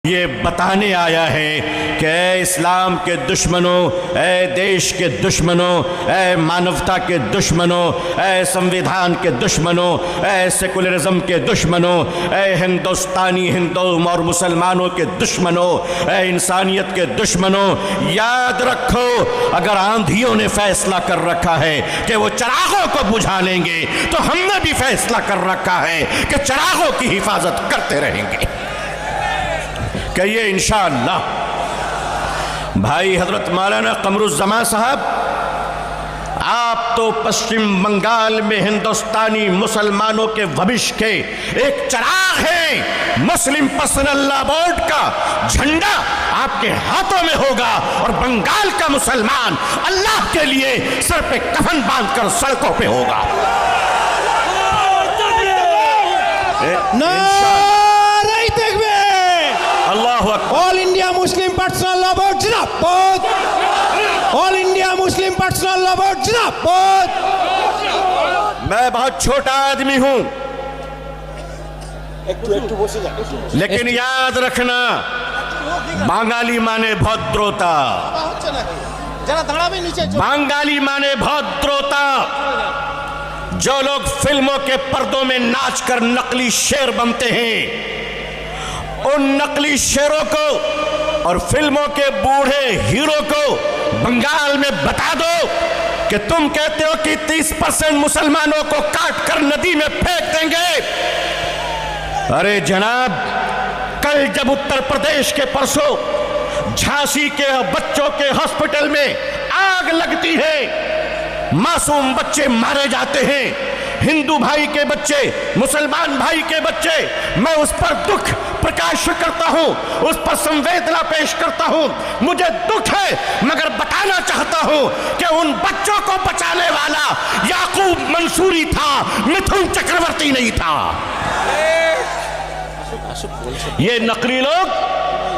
ये बताने आया है कि ऐ इस्लाम के दुश्मनों, ऐ देश के दुश्मनों, ऐ मानवता के दुश्मनों, ऐ संविधान के दुश्मनों, ऐ सेकुलरिज्म के दुश्मनों, ऐ हिंदुस्तानी हिंदू और मुसलमानों के दुश्मनों, ऐ इंसानियत के दुश्मनों, याद रखो अगर आंधियों ने फैसला कर रखा है कि वो चिरागों को बुझा लेंगे तो हमने भी फैसला कर रखा है कि चिरागों की हिफाजत करते रहेंगे। कहिए इंशाअल्लाह। भाई हजरत मौलाना कमरुज़्ज़मान साहब, आप तो पश्चिम बंगाल में हिंदुस्तानी मुसलमानों के भविष्य के एक चिराग हैं। मुस्लिम पर्सनल लॉ बोर्ड का झंडा आपके हाथों में होगा और बंगाल का मुसलमान अल्लाह के लिए सर पे कफन बांधकर सड़कों पे होगा। All India Muslim personal law board जिंदाबाद। All India Muslim personal law board जिंदाबाद। मैं बहुत छोटा आदमी हूं, लेकिन याद रखना बांगाली माने भद्रोता, बांगाली माने भद्रोता। जो लोग फिल्मों के पर्दों में नाचकर नकली शेर बनते हैं, उन नकली शेरों को और फिल्मों के बूढ़े हीरो को बंगाल में बता दो कि तुम कहते हो कि 30% मुसलमानों को काट कर नदी में फेंक देंगे। अरे जनाब, कल जब उत्तर प्रदेश के परसों झांसी के बच्चों के हॉस्पिटल में आग लगती है, मासूम बच्चे मारे जाते हैं, हिंदू भाई के बच्चे, मुसलमान भाई के बच्चे, मैं उस पर दुख प्रकाश करता हूं, उस पर संवेदना पेश करता हूं। मुझे दुख है, मगर बताना चाहता हूं कि उन बच्चों को बचाने वाला याकूब मंसूरी था, मिथुन चक्रवर्ती नहीं था। ये नकली लोग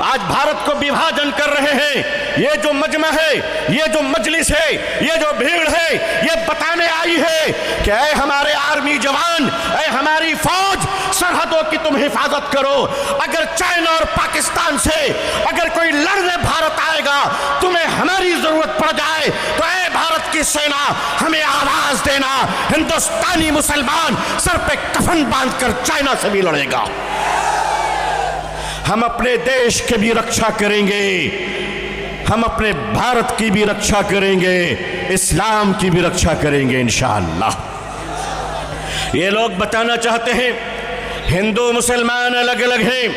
आज भारत को विभाजन कर रहे हैं। ये जो मजमा है, ये जो मजलिस है, ये जो भीड़ है, ये बताने आई है कि ऐ हमारे आर्मी जवान, ऐ हमारी फौज, सरहदों की तुम हिफाजत करो। अगर चाइना और पाकिस्तान से अगर कोई लड़ने भारत आएगा, तुम्हें हमारी जरूरत पड़ जाए तो ऐ भारत की सेना, हमें आवाज देना। हिंदुस्तानी मुसलमान सर पे कफन बांधकर चाइना से भी लड़ेगा। हम अपने देश की भी रक्षा करेंगे, हम अपने भारत की भी रक्षा करेंगे, इस्लाम की भी रक्षा करेंगे इंशाअल्लाह। ये लोग बताना चाहते हैं हिंदू मुसलमान अलग अलग हैं।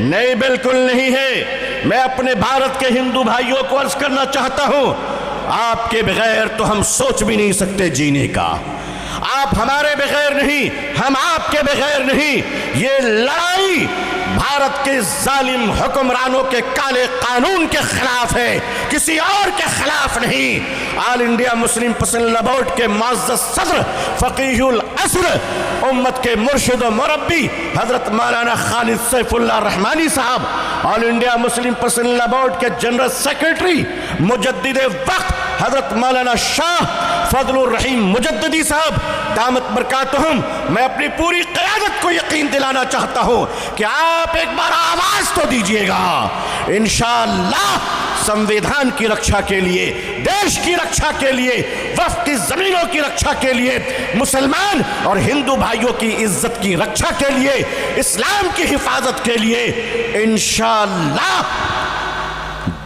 नहीं, बिल्कुल नहीं है। मैं अपने भारत के हिंदू भाइयों को अर्ज करना चाहता हूं, आपके बगैर तो हम सोच भी नहीं सकते जीने का। आप हमारे बगैर नहीं, हम आपके बगैर नहीं। ये लड़ाई भारत के जालिम हुक्मरानों के काले कानून के खिलाफ है, किसी और के खिलाफ नहीं। All India Muslim personal law board के मुअज़्ज़ज़ सदर फ़क़ीहुल असर, उम्मत के मुर्शिद व मुरब्बी हजरत मौलाना खालिद सैफुल्लाह रहमानी साहब, all India Muslim personal law board के जनरल सेक्रेटरी मुजद्दिद वक्त हजरत मौलाना शाह फजलुर रहीम मुजद्दिदी साहब दामत बरकातुहुम, मैं अपनी पूरी क़यादत को यकीन दिलाना चाहता हूं कि आप एक बार आवाज तो दीजिएगा। इंशाअल्लाह संविधान की रक्षा के लिए, देश की रक्षा के लिए, वफ़ की जमीनों की रक्षा के लिए, मुसलमान और हिंदू भाइयों की इज्जत की रक्षा के लिए, इस्लाम की हिफाजत के लिए इंशाअल्लाह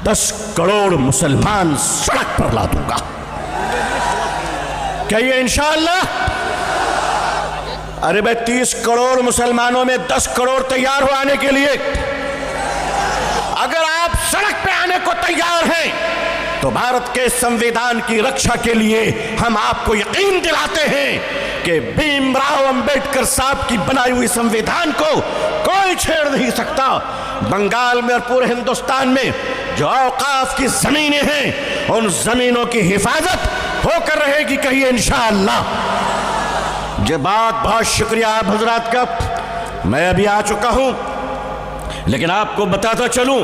10 करोड़ मुसलमान सड़क पर ला दूंगा। क्या ये इंशाअल्लाह? अरे भाई, 30 करोड़ मुसलमानों में 10 करोड़ तैयार हो आने के लिए। अगर आप सड़क पे आने को तैयार हैं तो भारत के संविधान की रक्षा के लिए हम आपको यकीन दिलाते हैं कि भीमराव अंबेडकर साहब की बनाई हुई संविधान को कोई छेड़ नहीं सकता। बंगाल में और पूरे हिंदुस्तान में जो औकाफ की जमीनें हैं, उन जमीनों की हिफाजत होकर रहेगी। कहिए इंशाअल्लाह। ये बात, बहुत शुक्रिया आप हजरात का। मैं अभी आ चुका हूं, लेकिन आपको बताता चलूं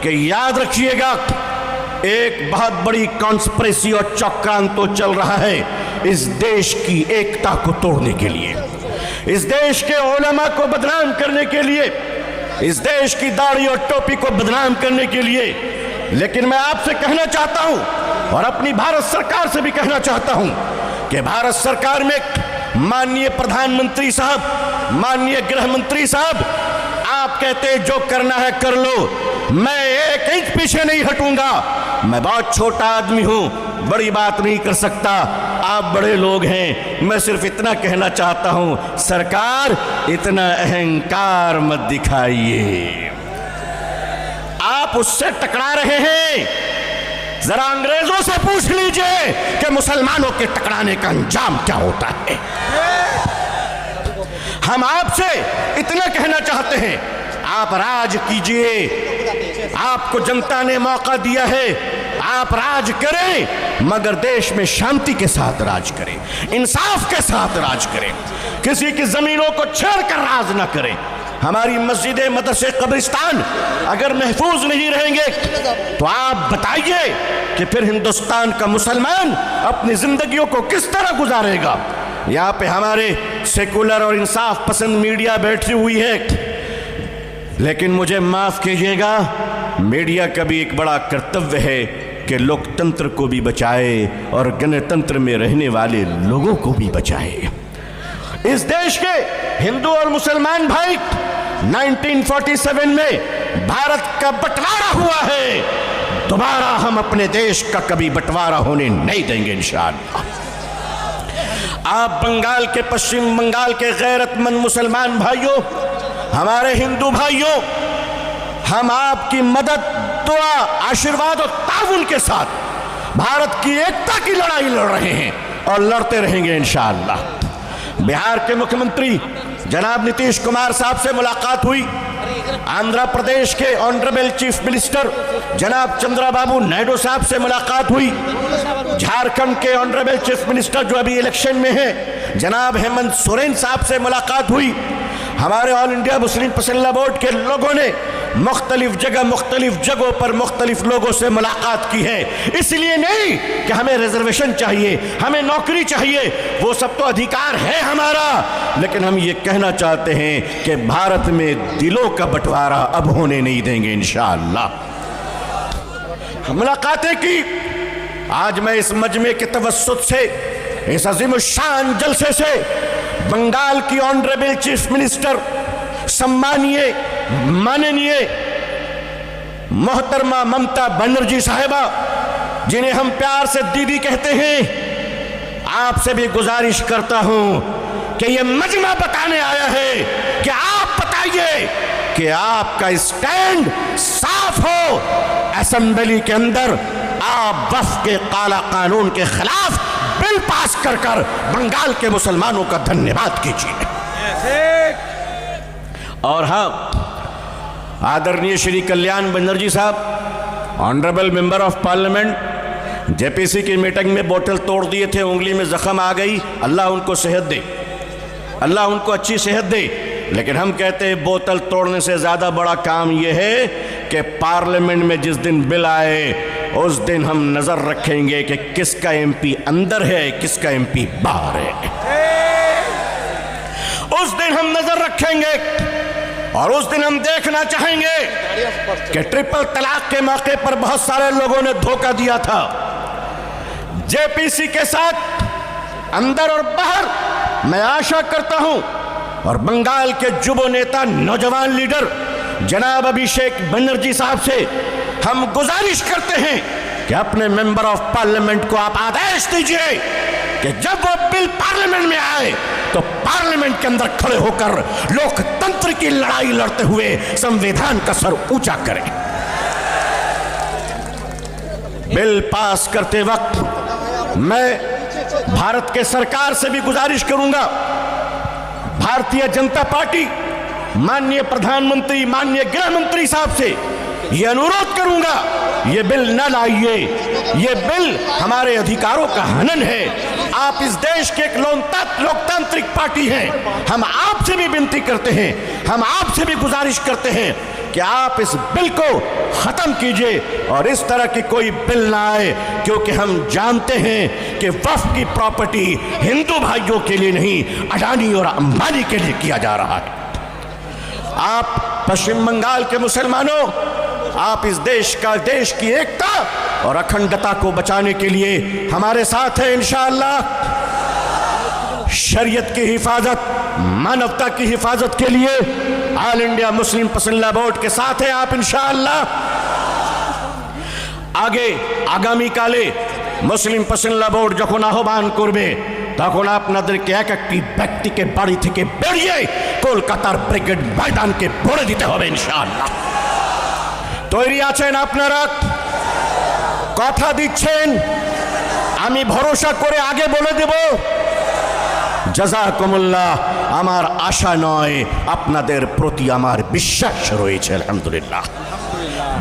कि याद रखिएगा, एक बहुत बड़ी कॉन्स्पिरेसी और चक्रांत तो चल रहा है इस देश की एकता को तोड़ने के लिए, इस देश के उलमा को बदनाम करने के लिए। इस देश की दाढ़ी और टोपी को बदनाम करने के लिए। लेकिन मैं आपसे कहना चाहता हूं और अपनी भारत सरकार से भी कहना चाहता हूं कि भारत सरकार में माननीय प्रधानमंत्री साहब, माननीय गृह मंत्री साहब, आप कहते जो करना है कर लो, मैं एक इंच पीछे नहीं हटूंगा। मैं बहुत छोटा आदमी हूं, बड़ी बात नहीं कर सकता, आप बड़े लोग हैं। मैं सिर्फ इतना कहना चाहता हूं, सरकार इतना अहंकार मत दिखाइए। आप उससे टकरा रहे हैं, जरा अंग्रेजों से पूछ लीजिए कि मुसलमानों के टकराने का अंजाम क्या होता है। हम आपसे इतना कहना चाहते हैं, आप राज कीजिए, आपको जनता ने मौका दिया है, आप राज करें, मगर देश में शांति के साथ राज करें, इंसाफ के साथ राज करें, किसी की जमीनों को छेड़कर राज न करें। हमारी मस्जिदें, मदरसे, कब्रिस्तान अगर महफूज नहीं रहेंगे तो आप बताइए कि फिर हिंदुस्तान का मुसलमान अपनी जिंदगियों को किस तरह गुजारेगा। यहाँ पे हमारे सेकुलर और इंसाफ पसंद मीडिया बैठी हुई है, लेकिन मुझे माफ कीजिएगा, मीडिया का भी एक बड़ा कर्तव्य है कि लोकतंत्र को भी बचाए और गणतंत्र में रहने वाले लोगों को भी बचाए। इस देश के हिंदू और मुसलमान भाई 1947 में भारत का बंटवारा हुआ है, दोबारा हम अपने देश का कभी बंटवारा होने नहीं देंगे इंशाअल्लाह। आप बंगाल के, पश्चिम बंगाल के गैरतमंद मुसलमान भाइयों, हमारे हिंदू भाइयों, हम आपकी मदद, दुआ, आशीर्वाद और ताउन के साथ भारत की एकता की लड़ाई लड़ रहे हैं और लड़ते रहेंगे इंशाअल्लाह। बिहार के मुख्यमंत्री जनाब नीतीश कुमार साहब से मुलाकात हुई, आंध्र प्रदेश के ऑनरेबल चीफ मिनिस्टर जनाब चंद्रबाबू नायडू साहब से मुलाकात हुई, झारखंड के ऑनरेबल चीफ मिनिस्टर जो अभी इलेक्शन में हैं जनाब हेमंत सोरेन साहब से मुलाकात हुई। हमारे ऑल इंडिया मुस्लिम पसंदीदा बोर्ड के लोगों ने मुख्तलिफ जगहों पर मुख्तलिफ लोगों से मुलाकात की है। इसलिए नहीं कि हमें रिजर्वेशन चाहिए, हमें नौकरी चाहिए, वो सब तो अधिकार है हमारा, लेकिन हम ये कहना चाहते हैं कि भारत में दिलों का बंटवारा अब होने नहीं देंगे इंशाअल्लाह। मुलाकातें की। आज मैं इस मजमे के तवस्सुत से, इस अजीम शान जलसे से बंगाल की ऑनरेबल चीफ मिनिस्टर सम्मानीय माननीय मोहतरमा ममता बनर्जी साहिबा, जिन्हें हम प्यार से दीदी कहते हैं, आपसे भी गुजारिश करता हूं कि यह मजमा बताने आया है कि आप बताइए कि आपका स्टैंड साफ हो। असेंबली के अंदर आप वक्फ के काला कानून के खिलाफ बिल पास कर कर बंगाल के मुसलमानों का धन्यवाद कीजिए। और हाँ, आदरणीय श्री कल्याण बनर्जी साहब, honourable member of parliament, JPC की मीटिंग में बोतल तोड़ दिए थे, उंगली में जख्म आ गई, अल्लाह उनको सेहत दे, अल्लाह उनको अच्छी सेहत दे। लेकिन हम कहते हैं बोतल तोड़ने से ज़्यादा बड़ा काम यह है कि पार्लियामेंट में जिस दिन बिल आए उस दिन हम नज़र रखेंगे कि किसका एमपी अंदर है, किसका एमपी बाहर है। उस दिन हम नज़र रखेंगे और उस दिन हम देखना चाहेंगे कि ट्रिपल तलाक के मौके पर बहुत सारे लोगों ने धोखा दिया था। जेपीसी के साथ अंदर और बाहर मैं आशा करता हूं, और बंगाल के जुबो नेता, नौजवान लीडर जनाब अभिषेक बनर्जी साहब से हम गुजारिश करते हैं कि अपने मेंबर ऑफ पार्लियामेंट को आप आदेश दीजिए कि जब वो बिल पार्लियामेंट में आए तो पार्लियामेंट के अंदर खड़े होकर लोकतंत्र की लड़ाई लड़ते हुए संविधान का सर ऊंचा करें। बिल पास करते वक्त मैं भारत के सरकार से भी गुजारिश करूंगा, भारतीय जनता पार्टी, माननीय प्रधानमंत्री, माननीय गृह मंत्री साहब से यह अनुरोध करूंगा, ये बिल न लाइए, ये बिल हमारे अधिकारों का हनन है। आप इस देश के एक लोकतांत्रिक पार्टी हैं, हम आपसे भी विनती करते हैं, हम आपसे भी गुजारिश करते हैं कि आप इस बिल को खत्म कीजिए और इस तरह की कोई बिल ना आए, क्योंकि हम जानते हैं कि वक्फ की प्रॉपर्टी हिंदू भाइयों के लिए नहीं, अडानी और अंबानी के लिए किया जा रहा है। आप पश्चिम बंगाल के मुसलमानों, आप इस देश की एकता और अखंडता को बचाने के लिए हमारे साथ हैं इंशाअल्लाह। शरीयत की हिफाजत, मानवता की हिफाजत के लिए ऑल इंडिया मुस्लिम पसंदला बोर्ड के साथ हैं आप इंशाअल्लाह। आगे आगामी काले মুসলিম পাসিনলা বোর্ড যখন আহ্বান করবে তখন আপনাদেরকে এক একটি ব্যক্তিকে বাড়ি থেকে বেরিয়ে কলকাতার ব্রিগেড ময়দানকে ভরে দিতে হবে ইনশাআল্লাহ। তৈরি আছেন আপনারা? কথা দিচ্ছেন? আমি ভরসা করে আগে বলে দেব জাযাকুমুল্লাহ। আমার আশা নয়, আপনাদের প্রতি আমার বিশ্বাস রয়েছে আলহামদুলিল্লাহ।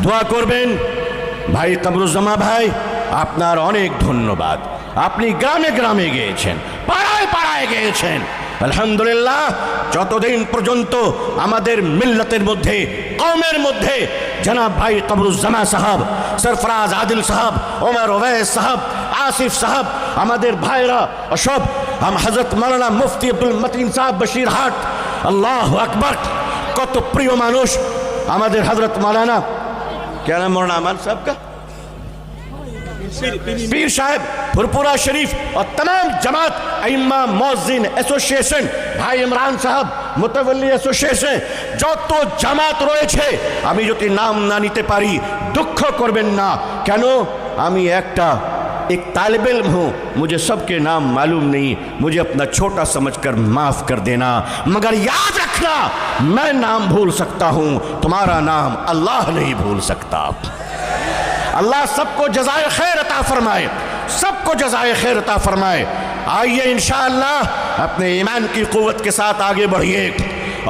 দোয়া করবেন। ভাই কামরুজ্জামান ভাই, আপনার অনেক ধন্যবাদ। আপনি গ্রামে গ্রামে গিয়েছেন, পাড়ায় পাড়ায় গিয়েছেন আলহামদুলিল্লাহ। যতদিন পর্যন্ত আমাদের মিল্লাতের মধ্যে, কওমের মধ্যে জনাব ভাই কামরুজ্জামান সাহেব, সরফরাজ আদিল সাহেব, ওমর ওয়াইস সাহেব, আসিফ সাহেব, আমাদের ভাইরা সব, হযরত মাওলানা মুফতি আব্দুল মতিন সাহেব বশিরহাট, আল্লাহু আকবার, কত প্রিয় মানুষ আমাদের হযরত মাওলানা, क्या नाम मौलाना अमान साहब का, पीर साहब फुरपुरा शरीफ, और तमाम जमात इमाम मौजिन एसोसिएशन, भाई इमरान साहब मुतवल्ली एसोसिएशन, যত জামাত রয়েছে আমি যদি নাম না নিতে পারি দুঃখ করবেন না। কেন? আমি एक तालिब इल्म हूँ, मुझे सबके नाम मालूम नहीं, मुझे अपना छोटा समझकर माफ़ कर देना, मगर याद रखना मैं नाम भूल सकता हूँ, तुम्हारा नाम अल्लाह नहीं भूल सकता। अल्लाह सबको जज़ाए खैर अता फरमाए, सबको जज़ाए खैर अता फरमाए। आइए इंशाअल्लाह अपने ईमान की क़ुव्वत के साथ आगे बढ़िए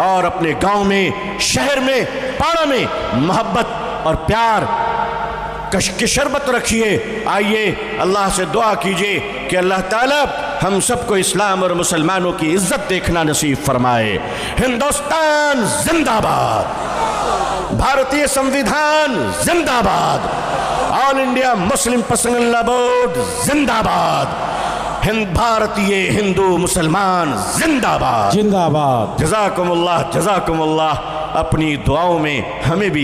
और अपने गांव में, शहर में, पाड़ा में मोहब्बत और प्यार की शरबत रखिए। आइए अल्लाह से दुआ कीजिए कि अल्लाह ताला हम सबको इस्लाम और मुसलमानों की इज्जत देखना नसीब फरमाए। हिंदुस्तान जिंदाबाद, भारतीय संविधान जिंदाबाद, ऑल इंडिया मुस्लिम पसंदला बोर्ड जिंदाबाद, भारतीय हिंदू मुसलमान जिंदाबाद जिंदाबाद। जज़ाकुमुल्लाह, जज़ाकुमुल्लाह। अपनी दुआओं में हमें भी